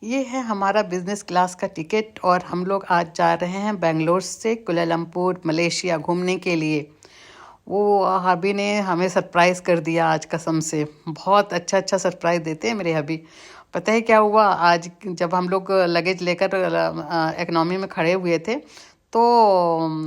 ये है हमारा बिजनेस क्लास का टिकट और हम लोग आज जा रहे हैं बेंगलोर से कुआलालंपुर मलेशिया घूमने के लिए। वो हबी ने हमें सरप्राइज़ कर दिया आज कसम से। बहुत अच्छा अच्छा सरप्राइज़ देते हैं मेरे हबी। पता है क्या हुआ आज जब हम लोग लगेज लेकर इकनॉमी में खड़े हुए थे तो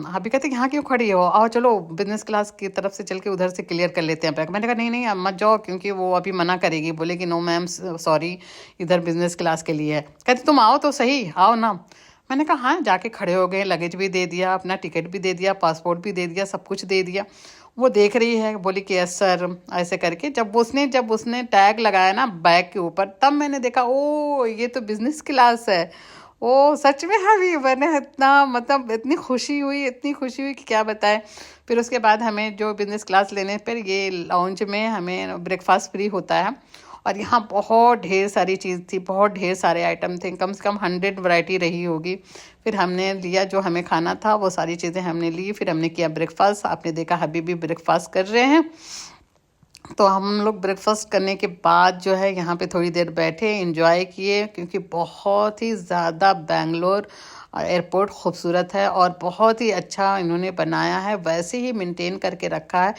हबी कहते यहाँ क्यों खड़ी हो, आओ चलो बिजनेस क्लास की तरफ से चल के उधर से क्लियर कर लेते हैं बैग। मैंने कहा नहीं नहीं आप मत जाओ, क्योंकि वो अभी मना करेगी, बोलेगी नो मैम सॉरी इधर बिजनेस क्लास के लिए है। कहती तुम आओ तो सही, आओ ना। मैंने कहा हाँ, जाके खड़े हो गए, लगेज भी दे दिया, अपना टिकट भी दे दिया, पासपोर्ट भी दे दिया, सब कुछ दे दिया। वो देख रही है, बोली कि यस सर ऐसे करके। जब उसने टैग लगाया ना बैग के ऊपर, तब मैंने देखा ओ ये तो बिजनेस क्लास है। ओ सच में हबी, मैंने इतना मतलब इतनी खुशी हुई कि क्या बताएं। फिर उसके बाद हमें जो बिजनेस क्लास लेने पर ये लाउंज में हमें ब्रेकफास्ट फ्री होता है। और यहाँ बहुत ढेर सारी चीज़ थी, बहुत ढेर सारे आइटम थे, कम से कम 100 वैरायटी रही होगी। फिर हमने लिया जो हमें खाना था, वो सारी चीज़ें हमने ली। फिर हमने किया ब्रेकफास्ट। आपने देखा हबी भी ब्रेकफास्ट कर रहे हैं। तो हम लोग ब्रेकफास्ट करने के बाद जो है यहाँ पे थोड़ी देर बैठे, एंजॉय किए, क्योंकि बहुत ही ज़्यादा बेंगलोर एयरपोर्ट खूबसूरत है और बहुत ही अच्छा इन्होंने बनाया है, वैसे ही मेंटेन करके रखा है।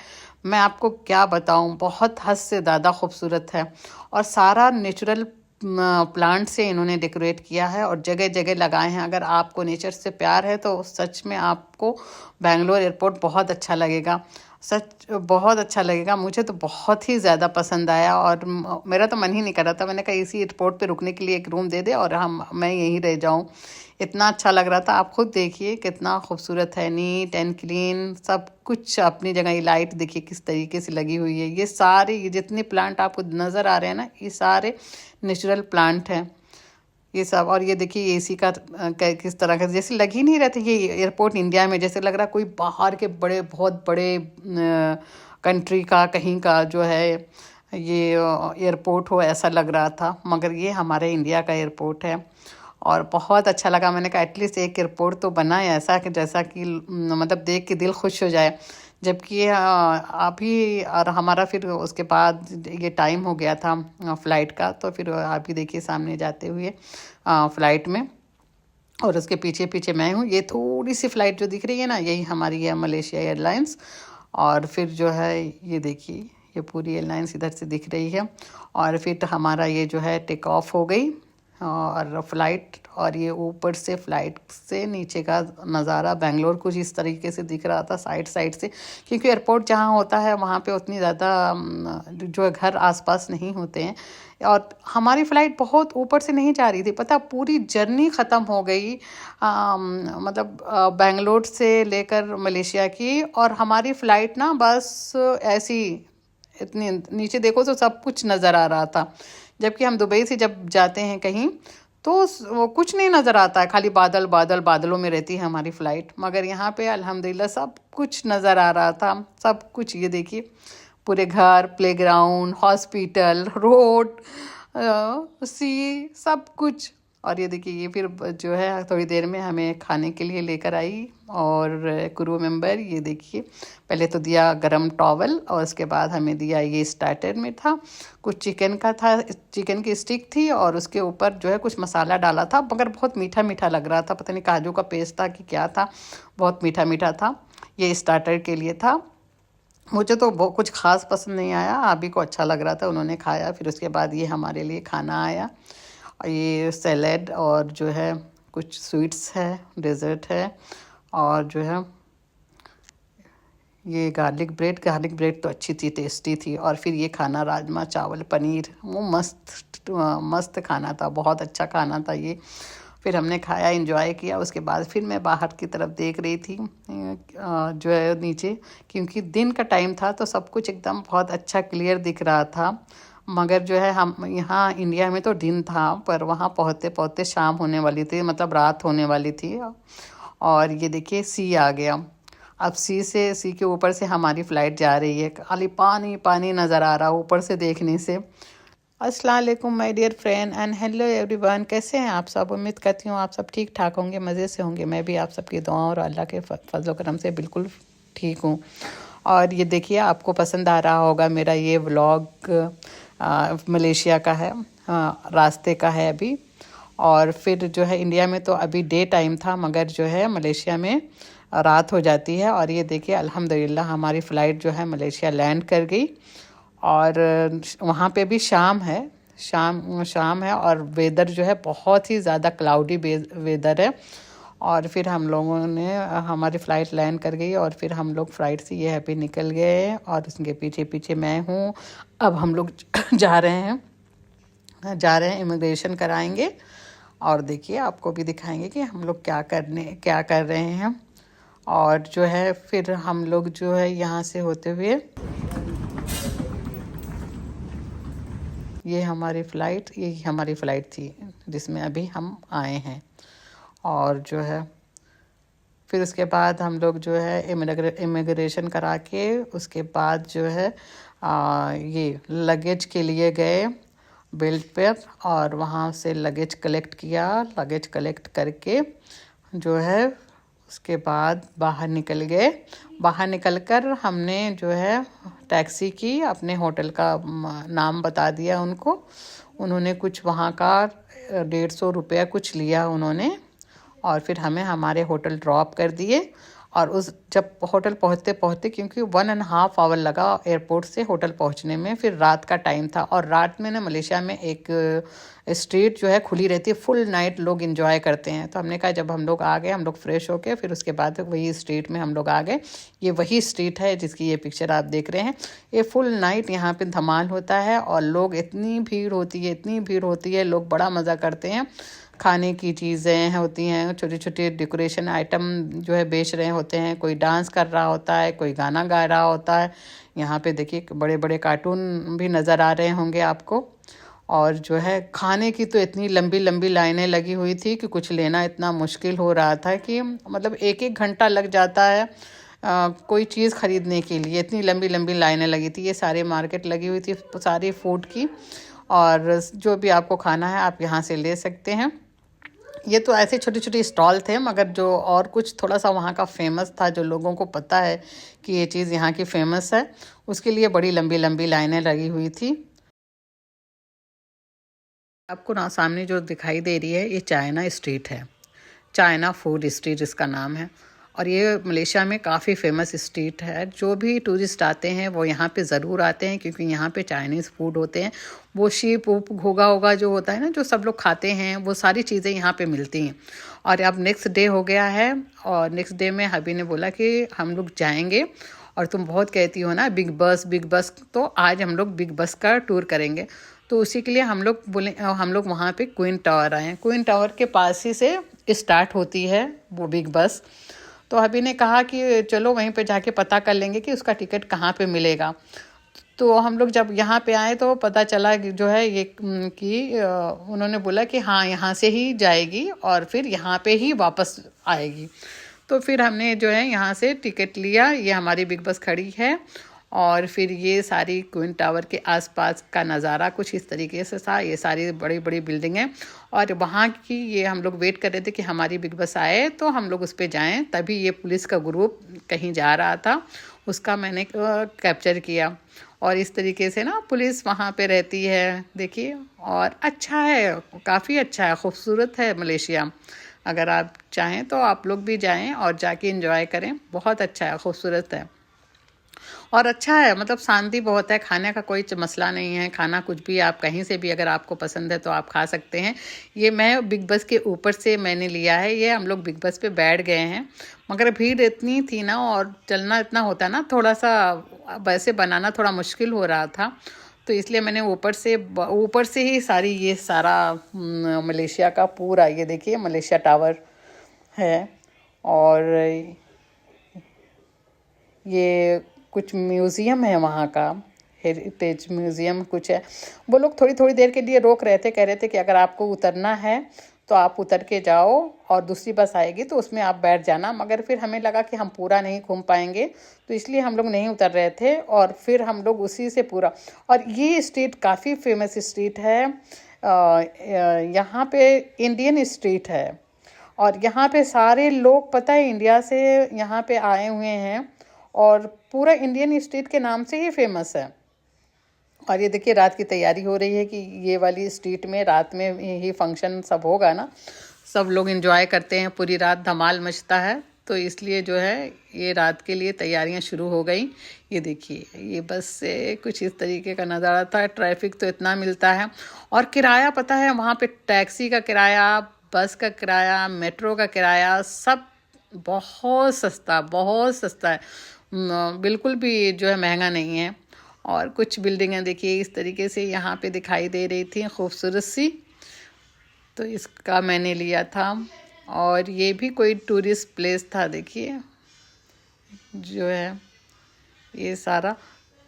मैं आपको क्या बताऊँ, बहुत हद से ज़्यादा खूबसूरत है। और सारा नेचुरल प्लांट से इन्होंने डेकोरेट किया है और जगह जगह लगाए हैं। अगर आपको नेचर से प्यार है तो सच में आपको बेंगलोर एयरपोर्ट बहुत अच्छा लगेगा, सच बहुत अच्छा लगेगा। मुझे तो बहुत ही ज़्यादा पसंद आया और मेरा तो मन ही नहीं कर रहा था। मैंने कहा इसी एयरपोर्ट पे रुकने के लिए एक रूम दे दे और मैं यहीं रह जाऊं। इतना अच्छा लग रहा था। आप खुद देखिए कितना खूबसूरत है, नीट एंड क्लीन, सब कुछ अपनी जगह। ये लाइट देखिए किस तरीके से लगी हुई है। ये जितने प्लांट आपको नज़र आ रहे हैं ना, ये सारे नेचुरल प्लांट हैं ये सब। और ये देखिए एसी का किस तरह का, जैसे लग ही नहीं रहे थे ये एयरपोर्ट इंडिया में, जैसे लग रहा कोई बाहर के बहुत बड़े कंट्री का कहीं का जो है ये एयरपोर्ट हो, ऐसा लग रहा था। मगर ये हमारे इंडिया का एयरपोर्ट है और बहुत अच्छा लगा। मैंने कहा एटलीस्ट एक एयरपोर्ट तो बना है ऐसा कि जैसा कि मतलब देख के दिल खुश हो जाए। जबकि अभी और हमारा फिर उसके बाद ये टाइम हो गया था फ़्लाइट का, तो फिर आप ही देखिए सामने जाते हुए फ़्लाइट में, और उसके पीछे पीछे मैं हूँ। ये थोड़ी सी फ़्लाइट जो दिख रही है ना, यही हमारी है मलेशिया एयरलाइंस। और फिर जो है ये देखिए ये पूरी एयरलाइंस इधर से दिख रही है। और फिर हमारा ये जो है टेक ऑफ हो गई और फ्लाइट, और ये ऊपर से फ्लाइट से नीचे का नज़ारा बेंगलोर कुछ इस तरीके से दिख रहा था साइड साइड से। क्योंकि एयरपोर्ट जहाँ होता है वहाँ पे उतनी ज़्यादा जो है घर आसपास नहीं होते हैं। और हमारी फ़्लाइट बहुत ऊपर से नहीं जा रही थी, पता पूरी जर्नी ख़त्म हो गई मतलब बेंगलोर से लेकर मलेशिया की। और हमारी फ़्लाइट ना बस ऐसी इतनी नीचे देखो तो सब कुछ नज़र आ रहा था। जबकि हम दुबई से जब जाते हैं कहीं तो वो कुछ नहीं नज़र आता है, खाली बादल बादल, बादलों में रहती है हमारी फ़्लाइट। मगर यहाँ पे अल्हम्दुलिल्लाह सब कुछ नज़र आ रहा था, सब कुछ। ये देखिए पूरे घर, प्लेग्राउंड, हॉस्पिटल, रोड, सी, सब कुछ। और ये देखिए ये फिर जो है थोड़ी देर में हमें खाने के लिए लेकर आई। और क्रू मेंबर ये देखिए पहले तो दिया गरम टॉवल और उसके बाद हमें दिया ये स्टार्टर में था कुछ चिकन का था, चिकन की स्टिक थी और उसके ऊपर जो है कुछ मसाला डाला था, मगर बहुत मीठा मीठा लग रहा था। पता नहीं काजू का पेस्ट था कि क्या था, बहुत मीठा मीठा था। ये स्टार्टर के लिए था। मुझे तो बहुत कुछ खास पसंद नहीं आया, आबी को अच्छा लग रहा था, उन्होंने खाया। फिर उसके बाद ये हमारे लिए खाना आया, और ये सैलेड और जो है कुछ स्वीट्स है, डेजर्ट है, और जो है ये गार्लिक ब्रेड तो अच्छी थी, टेस्टी थी। और फिर ये खाना राजमा चावल पनीर, वो मस्त खाना था, बहुत अच्छा खाना था ये। फिर हमने खाया, एंजॉय किया। उसके बाद फिर मैं बाहर की तरफ देख रही थी जो है नीचे, क्योंकि दिन का टाइम था तो सब कुछ एकदम बहुत अच्छा क्लियर दिख रहा था। मगर जो है हम यहाँ इंडिया में तो दिन था, पर वहाँ पहुँचते पहुँचते शाम होने वाली थी, मतलब रात होने वाली थी। और ये देखिए सी आ गया। अब सी के ऊपर से हमारी फ़्लाइट जा रही है, खाली पानी पानी नज़र आ रहा ऊपर से देखने से। अस्सलाम वालेकुम my dear friend and hello everyone, कैसे हैं आप सब। उम्मीद करती हूँ आप सब ठीक ठाक होंगे, मज़े से होंगे। मैं भी आप सबकी दुआओं और अल्लाह के फजल करम से बिल्कुल ठीक हूँ। और ये देखिए आपको पसंद आ रहा होगा मेरा ये व्लॉग, मलेशिया का है, रास्ते का है अभी। और फिर जो है इंडिया में तो अभी डे टाइम था, मगर जो है मलेशिया में रात हो जाती है। और ये देखिए अल्हम्दुलिल्लाह हमारी फ़्लाइट जो है मलेशिया लैंड कर गई। और वहाँ पे भी शाम है, शाम है और वेदर जो है बहुत ही ज़्यादा क्लाउडी वेदर है। और फिर हम लोगों ने हमारी फ़्लाइट लैंड कर गई और फिर हम लोग फ़्लाइट से ये हैप्पी निकल गए और उसके पीछे पीछे मैं हूँ। अब हम लोग जा रहे हैं इमिग्रेशन कराएंगे। और देखिए आपको भी दिखाएंगे कि हम लोग क्या कर रहे हैं। और जो है फिर हम लोग जो है यहाँ से होते हुए, ये हमारी फ़्लाइट थी जिसमें अभी हम आए हैं। और जो है फिर उसके बाद हम लोग जो है इमिग्रेशन करा के उसके बाद जो है ये लगेज के लिए गए बेल्ट पर, और वहाँ से लगेज कलेक्ट किया। लगेज कलेक्ट करके जो है उसके बाद बाहर निकल गए। बाहर निकलकर हमने जो है टैक्सी की, अपने होटल का नाम बता दिया उनको। उन्होंने कुछ वहाँ का 150 रुपया कुछ लिया उन्होंने, और फिर हमें हमारे होटल ड्रॉप कर दिए। और उस जब होटल पहुँचते पहुँचते, क्योंकि 1.5 आवर लगा एयरपोर्ट से होटल पहुँचने में, फिर रात का टाइम था। और रात में ना मलेशिया में एक स्ट्रीट जो है खुली रहती है, फुल नाइट लोग एंजॉय करते हैं। तो हमने कहा जब हम लोग आ गए, हम लोग फ्रेश होके फिर उसके बाद वही स्ट्रीट में हम लोग आ गए। ये वही स्ट्रीट है जिसकी ये पिक्चर आप देख रहे हैं। ये फुल नाइट यहाँ पे धमाल होता है और लोग इतनी भीड़ होती है, लोग बड़ा मज़ा करते हैं। खाने की चीज़ें होती हैं, छोटे छोटे डेकोरेशन आइटम जो है बेच रहे होते हैं, कोई डांस कर रहा होता है, कोई गाना गा रहा होता है। यहाँ पे देखिए बड़े बड़े कार्टून भी नज़र आ रहे होंगे आपको। और जो है खाने की तो इतनी लंबी लंबी लाइनें लगी हुई थी कि कुछ लेना इतना मुश्किल हो रहा था कि मतलब एक एक घंटा लग जाता है कोई चीज़ ख़रीदने के लिए, इतनी लंबी लंबी लाइनें लगी थी। ये सारी मार्केट लगी हुई थी सारी फूड की, और जो भी आपको खाना है आप यहाँ से ले सकते हैं। ये तो ऐसे छोटे छोटे स्टॉल थे, मगर जो और कुछ थोड़ा सा वहाँ का फेमस था, जो लोगों को पता है कि ये चीज़ यहाँ की फेमस है, उसके लिए बड़ी लंबी लंबी लाइनें लगी हुई थी। आपको ना सामने जो दिखाई दे रही है ये चाइना स्ट्रीट है, चाइना फूड स्ट्रीट इसका नाम है। और ये मलेशिया में काफ़ी फेमस स्ट्रीट है। जो भी टूरिस्ट आते हैं वो यहाँ पे ज़रूर आते हैं, क्योंकि यहाँ पे चाइनीज़ फूड होते हैं। वो शीप ऊप घोगा होगा जो होता है ना, जो सब लोग खाते हैं, वो सारी चीज़ें यहाँ पे मिलती हैं। और अब नेक्स्ट डे हो गया है, और नेक्स्ट डे में हबी ने बोला कि हम लोग जाएंगे, और तुम बहुत कहती हो ना बिग बस, तो आज हम लोग बिग बस का टूर करेंगे। तो उसी के लिए हम लोग बोले, हम लोग वहाँ पे क्वीन टावर आए हैं। क्वीन टावर के पास ही से स्टार्ट होती है वो बिग बस। तो अभी ने कहा कि चलो वहीं पे जाके पता कर लेंगे कि उसका टिकट कहाँ पे मिलेगा। तो हम लोग जब यहाँ पे आए तो पता चला कि जो है ये कि उन्होंने बोला कि हाँ यहाँ से ही जाएगी और फिर यहाँ पे ही वापस आएगी। तो फिर हमने जो है यहाँ से टिकट लिया। ये हमारी बिग बस खड़ी है, और फिर ये सारी क्वीन टावर के आसपास का नज़ारा कुछ इस तरीके से था। ये सारी बड़ी बड़ी बिल्डिंगें, और वहाँ की ये हम लोग वेट कर रहे थे कि हमारी बिग बस आए तो हम लोग उस पर जाएं। तभी ये पुलिस का ग्रुप कहीं जा रहा था, उसका मैंने कैप्चर किया। और इस तरीके से ना पुलिस वहाँ पे रहती है, देखिए। और अच्छा है, काफ़ी अच्छा है, खूबसूरत है मलेशिया। अगर आप चाहें तो आप लोग भी जाएं और जाके एंजॉय करें। बहुत अच्छा है, खूबसूरत है और अच्छा है। मतलब शांति बहुत है, खाने का कोई मसला नहीं है। खाना कुछ भी आप कहीं से भी अगर आपको पसंद है तो आप खा सकते हैं। ये मैं बिग बस के ऊपर से मैंने लिया है। ये हम लोग बिग बस पे बैठ गए हैं, मगर भीड़ इतनी थी ना और चलना इतना होता ना, थोड़ा सा वैसे बनाना थोड़ा मुश्किल हो रहा था। तो इसलिए मैंने ऊपर से ही ये सारा मलेशिया का पूरा, ये देखिए मलेशिया टावर है। और ये कुछ म्यूज़ियम है वहाँ का, हेरिटेज म्यूज़ियम कुछ है। वो लोग थोड़ी थोड़ी देर के लिए रोक रहे थे, कह रहे थे कि अगर आपको उतरना है तो आप उतर के जाओ और दूसरी बस आएगी तो उसमें आप बैठ जाना। मगर फिर हमें लगा कि हम पूरा नहीं घूम पाएंगे, तो इसलिए हम लोग नहीं उतर रहे थे। और फिर हम लोग उसी से पूरा, और ये स्ट्रीट काफ़ी फेमस स्ट्रीट है। यहाँ पे इंडियन स्ट्रीट है, और यहाँ पे सारे लोग पता है इंडिया से यहाँ पे आए हुए हैं, और पूरा इंडियन स्ट्रीट के नाम से ही फेमस है। और ये देखिए रात की तैयारी हो रही है कि ये वाली स्ट्रीट में रात में ही फंक्शन सब होगा ना, सब लोग एंजॉय करते हैं, पूरी रात धमाल मचता है, तो इसलिए जो है ये रात के लिए तैयारियां शुरू हो गई। ये देखिए ये बस से कुछ इस तरीके का नज़ारा था। ट्रैफिक तो इतना मिलता है, और किराया पता है वहाँ पे टैक्सी का किराया, बस का किराया, मेट्रो का किराया सब बहुत सस्ता है। बिल्कुल भी जो है महंगा नहीं है। और कुछ बिल्डिंगें देखिए इस तरीके से यहाँ पे दिखाई दे रही थी खूबसूरत सी, तो इसका मैंने लिया था। और ये भी कोई टूरिस्ट प्लेस था, देखिए जो है ये सारा।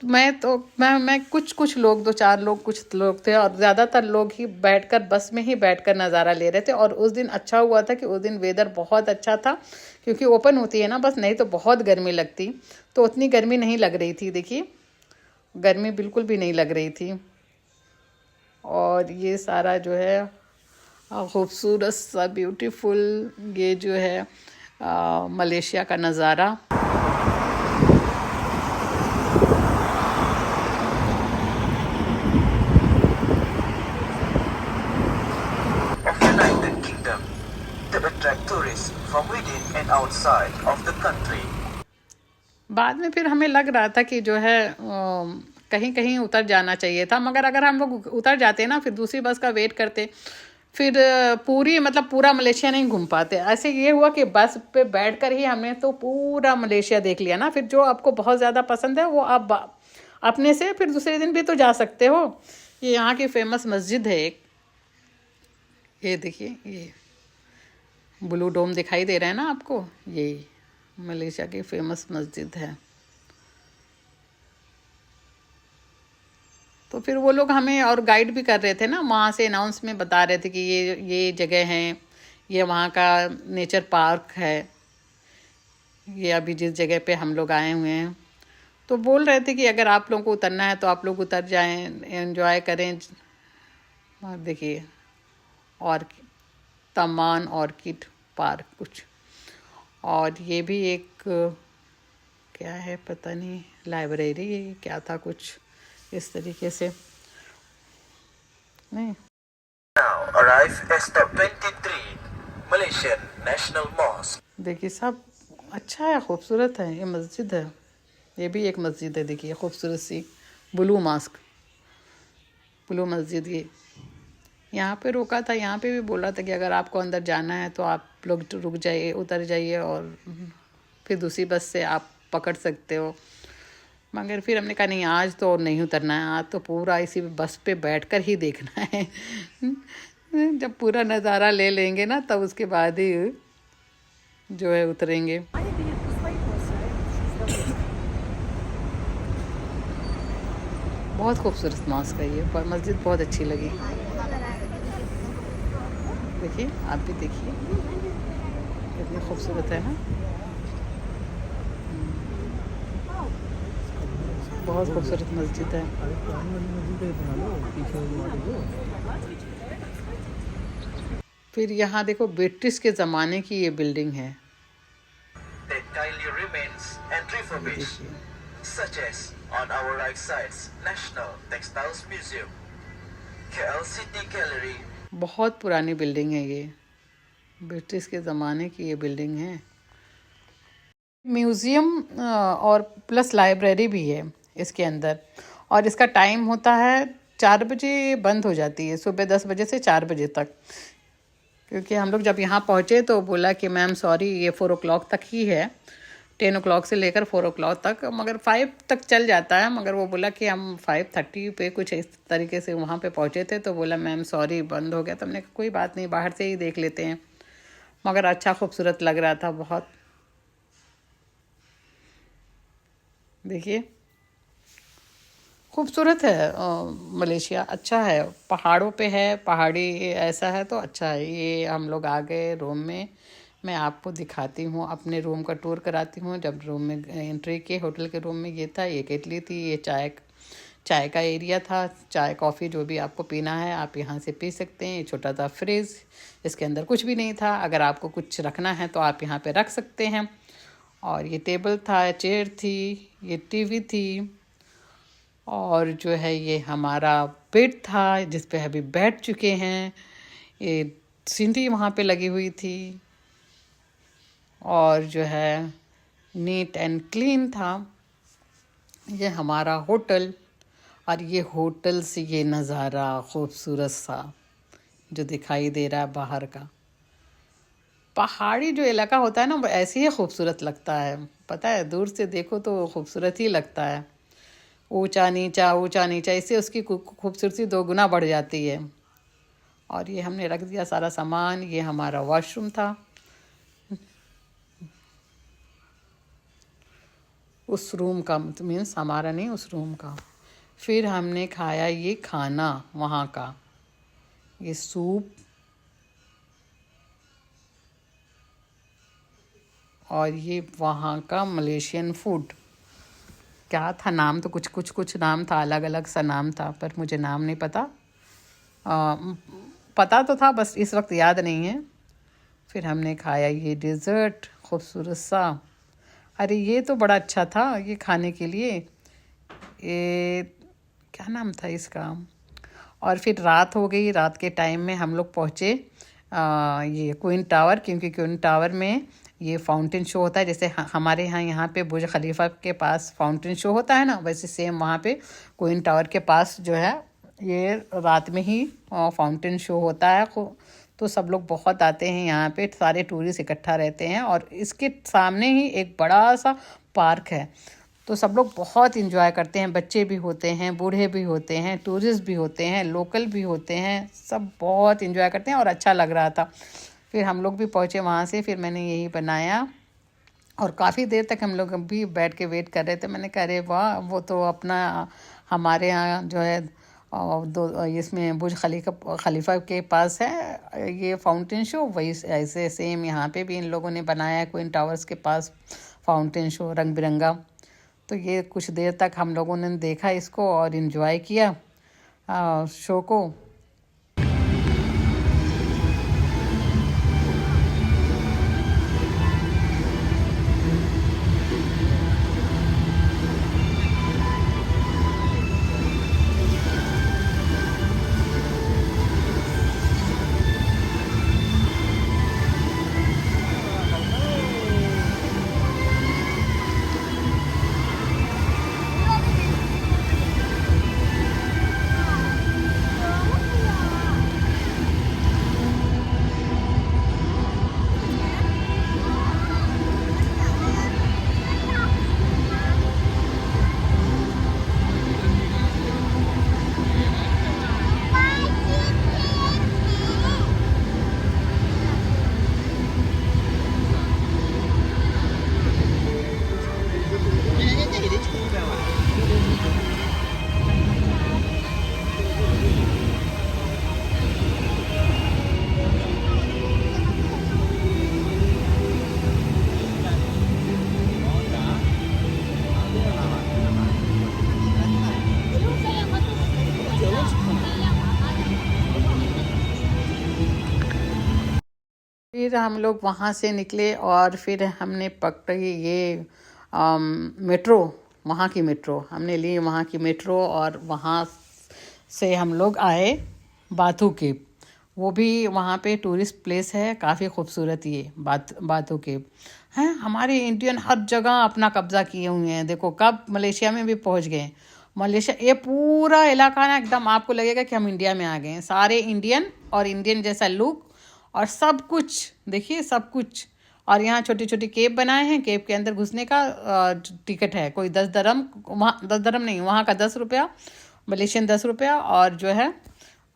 मैं कुछ लोग, 2-4 लोग, कुछ लोग थे, और ज़्यादातर लोग ही बैठकर बस में ही बैठकर नज़ारा ले रहे थे। और उस दिन अच्छा हुआ था कि उस दिन वेदर बहुत अच्छा था, क्योंकि ओपन होती है ना बस, नहीं तो बहुत गर्मी लगती। तो उतनी गर्मी नहीं लग रही थी, देखिए गर्मी बिल्कुल भी नहीं लग रही थी। और ये सारा जो है खूबसूरत सा ब्यूटीफुल, ये जो है मलेशिया का नज़ारा। Of United Kingdom to attract tourists from within and outside of the country. बाद में फिर हमें लग रहा था कि जो है कहीं कहीं उतर जाना चाहिए था, मगर अगर हम लोग उतर जाते ना फिर दूसरी बस का वेट करते, फिर पूरी मतलब पूरा मलेशिया नहीं घूम पाते। ऐसे ये हुआ कि बस पे बैठकर ही हमने तो पूरा मलेशिया देख लिया ना। फिर जो आपको बहुत ज़्यादा पसंद है वो आप अपने से फिर दूसरे दिन भी तो जा सकते हो। ये यहाँ की फेमस मस्जिद है एक, ये देखिए ये ब्लू डोम दिखाई दे रहा है ना आपको, ये मलेशिया की फेमस मस्जिद है। तो फिर वो लोग हमें और गाइड भी कर रहे थे ना, वहाँ से अनाउंस में बता रहे थे कि ये जगह है, ये वहाँ का नेचर पार्क है, ये अभी जिस जगह पे हम लोग आए हुए हैं। तो बोल रहे थे कि अगर आप लोगों को उतरना है तो आप लोग उतर जाएं, एंजॉय करें। और देखिए और तमान ऑर्किड पार्क कुछ, और ये भी एक क्या है पता नहीं, लाइब्रेरी क्या था कुछ इस तरीके से नहीं। Now arrive at stop 23, Malaysian National Mosque. देखिए सब अच्छा है, खूबसूरत है, ये मस्जिद है, ये भी एक मस्जिद है, देखिए खूबसूरत सी ब्लू मास्क, ब्लू मस्जिद। ये यहाँ पे रोका था, यहाँ पे भी बोला था कि अगर आपको अंदर जाना है तो आप लोग रुक जाइए, उतर जाइए, और फिर दूसरी बस से आप पकड़ सकते हो। मगर फिर हमने कहा नहीं, आज तो नहीं उतरना है, आज तो पूरा इसी बस पे बैठकर ही देखना है। जब पूरा नज़ारा ले लेंगे ना तब उसके बाद ही जो है उतरेंगे। बहुत खूबसूरत मॉस्क है ये, पर मस्जिद बहुत अच्छी लगी। देखिए आप भी देखिए कितनी खूबसूरत है ना, बहुत खूबसूरत मस्जिद है। फिर यहाँ देखो ब्रिटिश के ज़माने की ये बिल्डिंग है, That kindly remains and refurbished, such as on our right sides, National Textiles Museum, KL City Gallery. बहुत पुरानी बिल्डिंग है ये, ब्रिटिश के ज़माने की ये बिल्डिंग है। म्यूज़ियम और प्लस लाइब्रेरी भी है इसके अंदर, और इसका टाइम होता है 4 बजे बंद हो जाती है, सुबह 10 बजे से 4 बजे तक। क्योंकि हम लोग जब यहाँ पहुँचे तो बोला कि मैम सॉरी ये 4 o'clock तक ही है, 10 o'clock से लेकर 4 o'clock तक, मगर 5 तक चल जाता है। मगर वो बोला कि हम 5:30 पे कुछ इस तरीके से वहाँ पे पहुँचे थे, तो बोला मैम सॉरी बंद हो गया। तो हमने कहा कोई बात नहीं, बाहर से ही देख लेते हैं। मगर अच्छा खूबसूरत लग रहा था बहुत, देखिए खूबसूरत है। मलेशिया अच्छा है, पहाड़ों पे है, पहाड़ी ऐसा है तो अच्छा है। ये हम लोग आ गए रूम में, मैं आपको दिखाती हूँ, अपने रूम का टूर कराती हूँ। जब रूम में एंट्री किए होटल के रूम में, ये था, ये केटली थी, ये चाय का एरिया था, चाय कॉफ़ी जो भी आपको पीना है आप यहाँ से पी सकते हैं। ये छोटा सा फ्रिज, इसके अंदर कुछ भी नहीं था, अगर आपको कुछ रखना है तो आप यहाँ पे रख सकते हैं। और ये टेबल था, चेयर थी, ये टीवी थी, और जो है ये हमारा बेड था जिस पे अभी बैठ चुके हैं। ये सीनरी वहाँ पे लगी हुई थी और जो है नीट एंड क्लीन था। ये हमारा होटल, और ये होटल से ये नज़ारा खूबसूरत सा जो दिखाई दे रहा है बाहर का। पहाड़ी जो इलाका होता है ना वो ऐसे ही खूबसूरत लगता है, पता है, दूर से देखो तो खूबसूरत ही लगता है। ऊंचा नीचा, इससे उसकी खूबसूरती दो गुना बढ़ जाती है। और ये हमने रख दिया सारा सामान। ये हमारा वॉशरूम था, उस रूम का, मीन्स हमारा नहीं, उस रूम का। फिर हमने खाया ये खाना वहाँ का, ये सूप और ये वहाँ का मलेशियन फूड। क्या था नाम, तो कुछ नाम था, अलग अलग सा नाम था, पर मुझे नाम नहीं पता। पता तो था, बस इस वक्त याद नहीं है। फिर हमने खाया ये डिज़र्ट खूबसूरत सा। अरे ये तो बड़ा अच्छा था ये खाने के लिए। ये क्या नाम था इसका। और फिर रात हो गई, रात के टाइम में हम लोग पहुँचे ये क्वीन टावर, क्योंकि क्वीन टावर में ये फाउंटेन शो होता है। जैसे हमारे यहाँ पे बुर्ज खलीफा के पास फाउंटेन शो होता है ना, वैसे सेम वहाँ पे क्वीन टावर के पास जो है ये रात में ही फाउंटेन शो होता है। तो सब लोग बहुत आते हैं यहाँ पे, सारे टूरिस्ट इकट्ठा रहते हैं। और इसके सामने ही एक बड़ा सा पार्क है, तो सब लोग बहुत इंजॉय करते हैं। बच्चे भी होते हैं, बूढ़े भी होते हैं, टूरिस्ट भी होते हैं, लोकल भी होते हैं, सब बहुत इंजॉय करते हैं और अच्छा लग रहा था। फिर हम लोग भी पहुँचे वहाँ से, फिर मैंने यही बनाया और काफ़ी देर तक हम लोग भी बैठ के वेट कर रहे थे। मैंने कहा अरे वाह, वो तो अपना हमारे यहाँ जो है दो इसमें बुर्ज खलीफा के पास है ये फाउंटेन शो, वही ऐसे सेम यहाँ पे भी इन लोगों ने बनाया है क्वीन टावर्स के पास फाउंटेन शो रंग बिरंगा। तो ये कुछ देर तक हम लोगों ने देखा इसको और इन्जॉय किया शो को। फिर हम लोग वहाँ से निकले और फिर हमने पकड़ी ये मेट्रो, वहाँ की मेट्रो हमने ली, वहाँ की मेट्रो। और वहाँ से हम लोग आए बाथू केव। वो भी वहाँ पे टूरिस्ट प्लेस है, काफ़ी खूबसूरत ये बाथू केव हैं। हमारे इंडियन हर जगह अपना कब्जा किए हुए हैं। देखो कब मलेशिया में भी पहुँच गए। मलेशिया ये पूरा इलाका ना एकदम आपको लगेगा कि हम इंडिया में आ गए हैं। सारे इंडियन और इंडियन जैसा लुक और सब कुछ, देखिए सब कुछ। और यहाँ छोटी छोटी केव बनाए हैं, केव के अंदर घुसने का टिकट है कोई 10 दरम, वहाँ 10 दरम नहीं, वहाँ का 10 रुपया, मलेशियन 10 रुपया। और जो है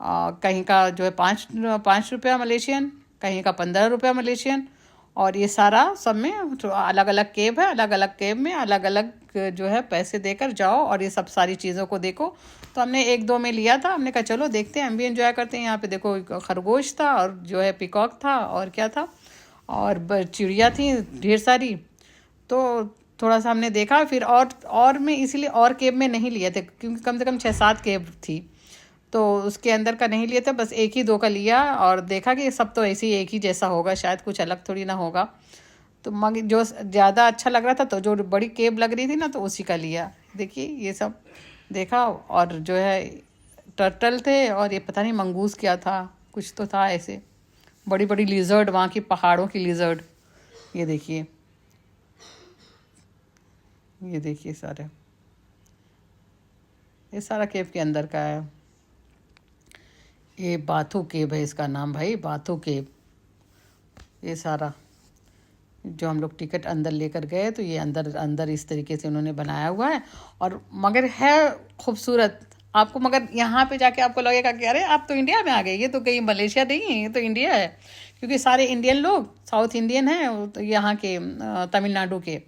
कहीं का जो है 5 रुपया मलेशियन, कहीं का 15 रुपया मलेशियन। और ये सारा सब में अलग अलग केव है, अलग अलग केव में अलग अलग जो है पैसे देकर जाओ और ये सब सारी चीज़ों को देखो। तो हमने 1-2 में लिया था, हमने कहा चलो देखते हैं, हम भी एंजॉय करते हैं। यहाँ पे देखो खरगोश था और जो है पिकॉक था और क्या था और चिड़िया थी ढेर सारी। तो थोड़ा सा हमने देखा फिर और मैं इसीलिए और केव में नहीं लिए थे क्योंकि कम से कम 6-7 केव थी, तो उसके अंदर का नहीं लिए थे, बस 1-2 का लिया और देखा कि सब तो ऐसे ही एक ही जैसा होगा, शायद कुछ अलग थोड़ी ना होगा। तो मगर जो ज़्यादा अच्छा लग रहा था, तो जो बड़ी केब लग रही थी ना, तो उसी का लिया। देखिए ये सब देखा। और जो है टर्टल थे, और ये पता नहीं मंगूस क्या था, कुछ तो था ऐसे। बड़ी बड़ी लिजर्ड, वहाँ की पहाड़ों की लिजर्ड। ये देखिए, ये देखिए सारे, ये सारा केव के अंदर का है। ये बाथू केव है इसका नाम भाई, बाथू केव। ये सारा जो हम लोग टिकट अंदर लेकर गए, तो ये अंदर अंदर इस तरीके से उन्होंने बनाया हुआ है। और मगर है खूबसूरत आपको, मगर यहाँ पे जाके आपको लगेगा कि अरे आप तो इंडिया में आ गए, ये तो कहीं मलेशिया नहीं है, ये तो इंडिया है। क्योंकि सारे इंडियन लोग, साउथ इंडियन हैं तो यहाँ के, तमिलनाडु के।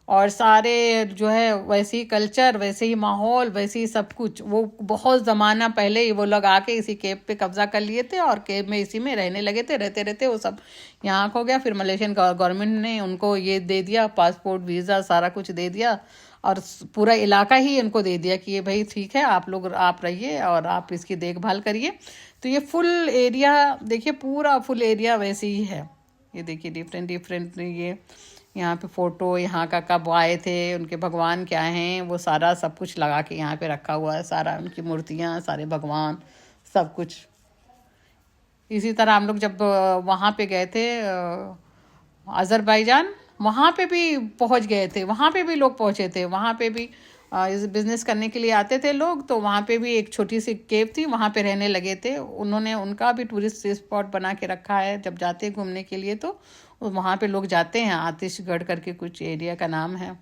और सारे जो है वैसे ही कल्चर, वैसे ही माहौल, वैसे ही सब कुछ। वो बहुत ज़माना पहले ही वो लोग आके इसी केव पे कब्जा कर लिए थे, और केव में इसी में रहने लगे थे। रहते रहते वो सब यहाँ हो गया। फिर मलेशियन गवर्नमेंट ने उनको ये दे दिया, पासपोर्ट, वीज़ा, सारा कुछ दे दिया। और पूरा इलाका ही इनको दे दिया कि ये भाई ठीक है, आप लोग आप रहिए और आप इसकी देखभाल करिए। तो ये फुल एरिया देखिए, पूरा फुल एरिया वैसे ही है। ये देखिए डिफरेंट डिफरेंट, ये यहाँ पे फ़ोटो, यहाँ का कब आए थे, उनके भगवान क्या हैं, वो सारा सब कुछ लगा के यहाँ पे रखा हुआ है। सारा उनकी मूर्तियाँ, सारे भगवान, सब कुछ। इसी तरह हम लोग जब वहाँ पे गए थे अज़रबैजान, वहाँ पे भी पहुँच गए थे, वहाँ पे भी लोग पहुँचे थे। वहाँ पे भी इस बिज़नेस करने के लिए आते थे लोग, तो वहाँ पे भी एक छोटी सी केव थी, वहाँ पे रहने लगे थे। उन्होंने उनका भी टूरिस्ट स्पॉट बना के रखा है। जब जाते हैं घूमने के लिए तो वहाँ पे लोग जाते हैं। आतिशगढ़ करके कुछ एरिया का नाम है,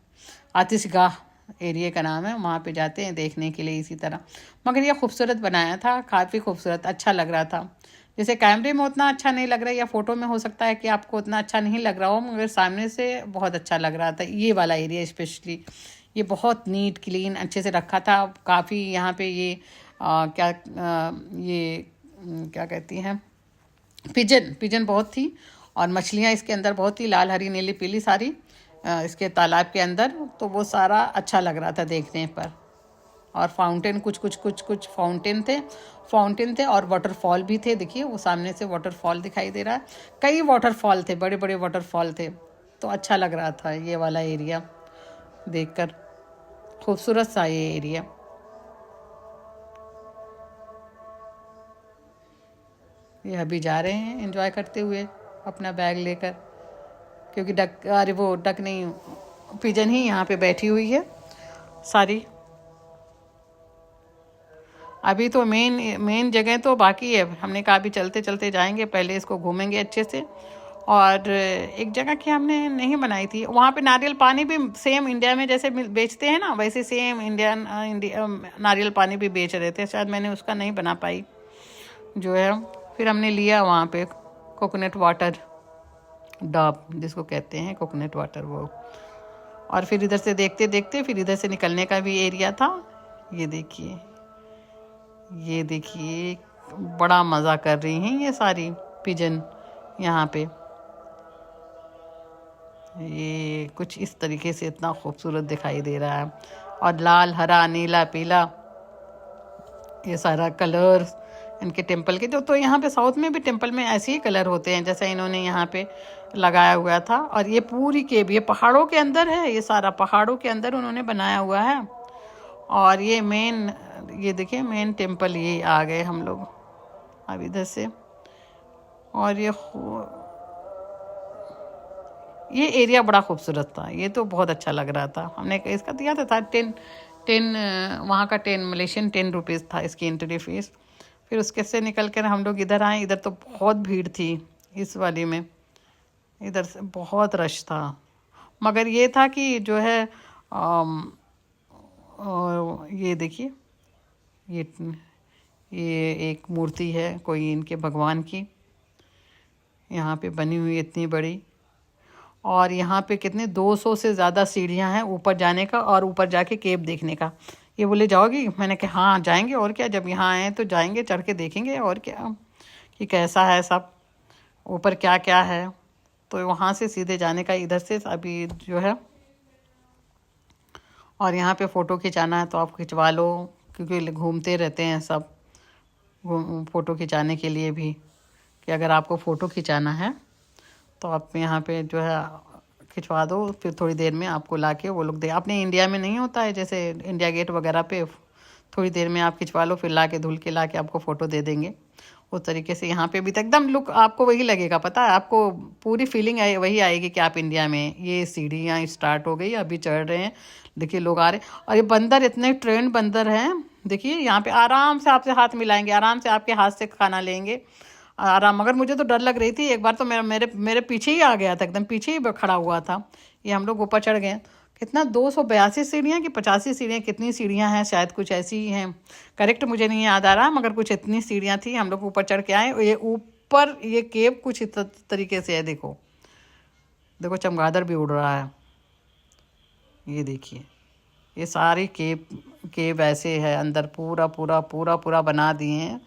आतिशगाह एरिया का नाम है, वहाँ पे जाते हैं देखने के लिए इसी तरह। मगर ये खूबसूरत बनाया था, काफ़ी खूबसूरत, अच्छा लग रहा था। जैसे कैमरे में उतना अच्छा नहीं लग रहा है, या फ़ोटो में हो सकता है कि आपको उतना अच्छा नहीं लग रहा हो, मगर सामने से बहुत अच्छा लग रहा था। ये वाला एरिया स्पेशली, ये बहुत नीट क्लीन अच्छे से रखा था। काफ़ी यहाँ पे ये क्या कहती हैं, पिजन, पिजन बहुत थी। और मछलियाँ इसके अंदर बहुत थी, लाल, हरी, नीली, पीली सारी, इसके तालाब के अंदर। तो वो सारा अच्छा लग रहा था देखने पर। और फाउंटेन, कुछ फाउंटेन थे और वाटरफॉल भी थे। देखिए वो सामने से वाटरफॉल दिखाई दे रहा है। कई वाटरफॉल थे, बड़े बड़े वाटरफॉल थे। तो अच्छा लग रहा था ये वाला एरिया देखकर, खूबसूरत सा ये एरिया। ये अभी जा रहे हैं एंजॉय करते हुए अपना बैग लेकर, क्योंकि डक, अरे वो डक नहीं, पिजन ही यहाँ पे बैठी हुई है सारी। अभी तो मेन जगह तो बाकी है। हमने कहा अभी चलते चलते जाएंगे, पहले इसको घूमेंगे अच्छे से। और एक जगह की हमने नहीं बनाई थी, वहाँ पे नारियल पानी भी सेम इंडिया में जैसे बेचते हैं ना, वैसे सेम इंडिया नारियल पानी भी बेच रहे थे। शायद मैंने उसका नहीं बना पाई जो है। फिर हमने लिया वहाँ पे कोकोनट वाटर, डाब जिसको कहते हैं, कोकोनट वाटर वो। और फिर इधर से देखते देखते फिर इधर से निकलने का भी एरिया था। ये देखिए, ये देखिए, बड़ा मज़ा कर रही हैं ये सारी पिजन यहाँ पे। ये कुछ इस तरीके से इतना खूबसूरत दिखाई दे रहा है। और लाल, हरा, नीला, पीला, ये सारा कलर इनके टेम्पल के। जो तो यहाँ पे साउथ में भी टेम्पल में ऐसे ही कलर होते हैं जैसा इन्होंने यहाँ पे लगाया हुआ था। और ये पूरी केव, ये पहाड़ों के अंदर है, ये सारा पहाड़ों के अंदर उन्होंने बनाया हुआ है। और ये मेन, ये देखिए मेन टेम्पल, ये आ गए हम लोग अब इधर से। और ये एरिया बड़ा खूबसूरत था, ये तो बहुत अच्छा लग रहा था। हमने इसका दिया था 10 वहाँ का 10 मलेशियन 10 रुपीज़ था इसकी एंट्री फीस। फिर उसके से निकल कर हम लोग इधर आए। इधर तो बहुत भीड़ थी इस वाली में, इधर से बहुत रश था। मगर ये था कि जो है ये देखिए, ये एक मूर्ति है कोई इनके भगवान की, यहाँ पे बनी हुई इतनी बड़ी। और यहाँ पे कितने 200 से ज़्यादा सीढ़ियाँ हैं ऊपर जाने का, और ऊपर जाके केव देखने का। ये बोले जाओगी, मैंने कहा हाँ जाएंगे, और क्या, जब यहाँ आए तो जाएंगे, चढ़ के देखेंगे और क्या कि कैसा है सब, ऊपर क्या क्या है। तो वहाँ से सीधे जाने का इधर से अभी जो है। और यहाँ पे फ़ोटो खिंचाना है तो आप खिंचवा लो, क्योंकि घूमते रहते हैं सब फ़ोटो खिंचाने के लिए भी, कि अगर आपको फ़ोटो खिंचाना है तो आप यहाँ पे जो है खिंचवा दो। फिर थोड़ी देर में आपको लाके वो लोग दे। अपने इंडिया में नहीं होता है जैसे इंडिया गेट वगैरह पे थोड़ी देर में आप खिंचवा लो, फिर ला के धुल के ला के आपको फ़ोटो दे देंगे। उस तरीके से यहाँ पे भी तो एकदम लुक आपको वही लगेगा, पता है आपको पूरी फीलिंग वही आएगी कि आप इंडिया में हैं। ये सीढ़ियाँ स्टार्ट हो गई, अभी चढ़ रहे हैं, देखिए लोग आ रहे हैं। और ये बंदर इतने ट्रेंड बंदर हैं, देखिए यहाँ पे आराम से आपसे हाथ मिलाएंगे, आराम से आपके हाथ से खाना लेंगे आराम। मगर मुझे तो डर लग रही थी, एक बार तो मेरा मेरे मेरे पीछे ही आ गया था, एकदम पीछे ही खड़ा हुआ था। ये हम लोग ऊपर चढ़ गए, कितना 282 सीढ़ियाँ कि 85 सीढ़ियाँ, कितनी सीढ़ियाँ हैं, शायद कुछ ऐसी ही हैं, करेक्ट मुझे नहीं याद आ रहा, मगर कुछ इतनी सीढ़ियाँ थी। हम लोग ऊपर चढ़ के आए। ये ऊपर ये केव कुछ इस तरीके से है, देखो देखो चमगादड़ भी उड़ रहा है, ये देखिए। ये सारी केव ऐसे है, अंदर पूरा पूरा पूरा पूरा बना दिए हैं।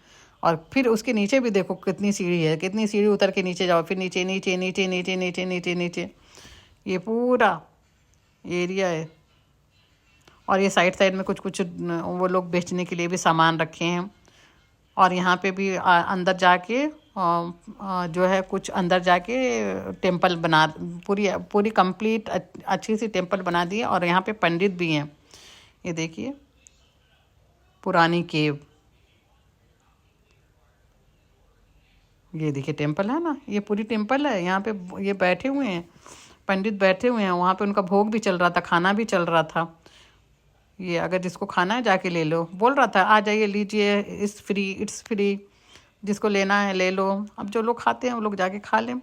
और फिर उसके नीचे भी देखो कितनी सीढ़ी है, कितनी सीढ़ी उतर के नीचे जाओ, फिर नीचे नीचे नीचे नीचे नीचे नीचे नीचे, ये पूरा एरिया है। और ये साइड साइड में कुछ कुछ वो लोग बेचने के लिए भी सामान रखे हैं। और यहाँ पे भी अंदर जाके जो है कुछ अंदर जाके टेम्पल बना, पूरी पूरी कंप्लीट अच्छी सी टेम्पल बना दी है। और यहाँ पे पंडित भी हैं, ये देखिए पुरानी केव, ये देखिए टेम्पल है ना, ये पूरी टेम्पल है। यहाँ पे ये बैठे हुए हैं, पंडित बैठे हुए हैं, वहाँ पे उनका भोग भी चल रहा था, खाना भी चल रहा था। ये अगर जिसको खाना है जाके ले लो, बोल रहा था आ जाइए लीजिए, इट्स फ्री, जिसको लेना है ले लो। अब जो लोग खाते हैं वो लोग जाके खा लें।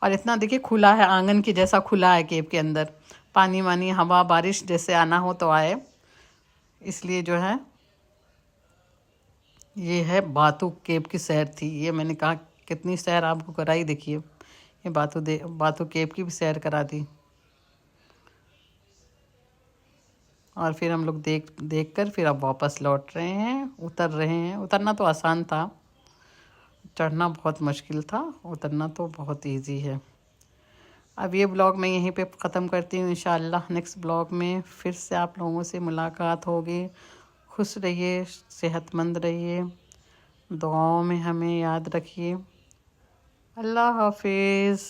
और इतना देखिए खुला है, आंगन की जैसा खुला है केव के अंदर, पानी वानी हवा बारिश जैसे आना हो तो आए, इसलिए जो है ये है बातू केव की सैर थी। ये मैंने कहा कितनी सैर आपको कराई, देखिए ये बातू केव की भी सैर करा दी। और फिर हम लोग देख कर फिर अब वापस लौट रहे हैं, उतर रहे हैं। उतरना तो आसान था, चढ़ना बहुत मुश्किल था, उतरना तो बहुत इजी है। अब ये ब्लॉग मैं यहीं पे ख़त्म करती हूँ। इंशाअल्लाह नेक्स्ट ब्लॉग में फिर से आप लोगों से मुलाकात होगी। खुश रहिए, सेहतमंद रहिए, दुआओं में हमें याद रखिए। अल्लाह हाफिज़।